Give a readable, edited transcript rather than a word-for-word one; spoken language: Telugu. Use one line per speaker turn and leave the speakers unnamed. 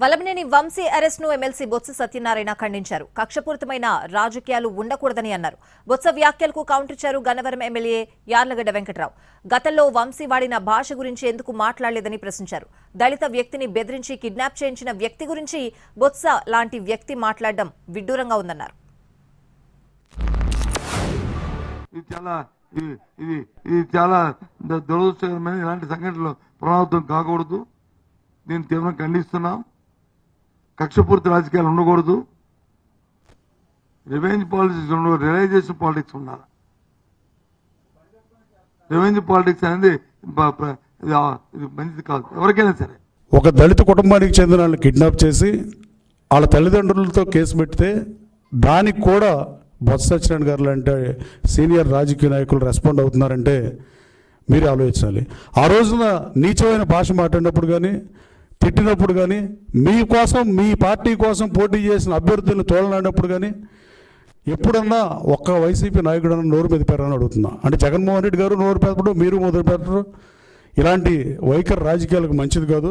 వల్లభనేని వంశీ అరెస్ట్ ను ఎమ్మెల్సీ బొత్స సత్యనారాయణ ఖండించారు. కక్షపూరితమైన రాజకీయాలు ఉండకూడదని అన్నారు. బొత్స వ్యాఖ్యలకు కౌంటర్ ఇచ్చారు గన్నవరం ఎమ్మెల్యే యార్లగడ్డ వెంకట్రావు. గతంలో వంశీ వాడిన భాష గురించి ఎందుకు మాట్లాడలేదని ప్రశ్నించారు. దళిత వ్యక్తిని బెదిరించి కిడ్నాప్ చేయించిన వ్యక్తి గురించి బొత్స లాంటి వ్యక్తి మాట్లాడడం విడ్డూరంగా ఉందన్నారు.
ఇది చాలా దురదృష్టకరమైన ఇలాంటి సంఘటనలు పునరావృతం కాకూడదు. దీన్ని తీవ్రంగా ఖండిస్తున్నాం. కక్షపూర్తి రాజకీయాలు ఉండకూడదు. రివెంజ్ పాలిటిక్స్ ఉండకూడదు. రియలైజేషన్ పాలిటిక్స్ ఉండాలి. రివెంజ్ పాలిటిక్స్ అనేది ఇది మంచిది కాదు ఎవరికైనా సరే.
ఒక దళిత కుటుంబానికి చెందిన వాళ్ళని కిడ్నాప్ చేసి వాళ్ళ తల్లిదండ్రులతో కేసు పెడితే దానికి కూడా బొత్స సత్యనారాయణ గారు లాంటి సీనియర్ రాజకీయ నాయకులు రెస్పాండ్ అవుతున్నారంటే మీరు ఆలోచించాలి. ఆ రోజున నీచమైన భాష మాట్లాడినప్పుడు కానీ తిట్టినప్పుడు కానీ మీకోసం మీ పార్టీ కోసం పోటీ చేసిన అభ్యర్థులను తోలనాడినప్పుడు కానీ ఎప్పుడన్నా ఒక్క వైసీపీ నాయకుడు అన్న నోరు మెదిపారని అడుగుతున్నా. అంటే జగన్మోహన్ రెడ్డి గారు నోరు పెదపడం, మీరు మొదలు పెట్టడం ఇలాంటి వైఖరి రాజకీయాలకు మంచిది కాదు.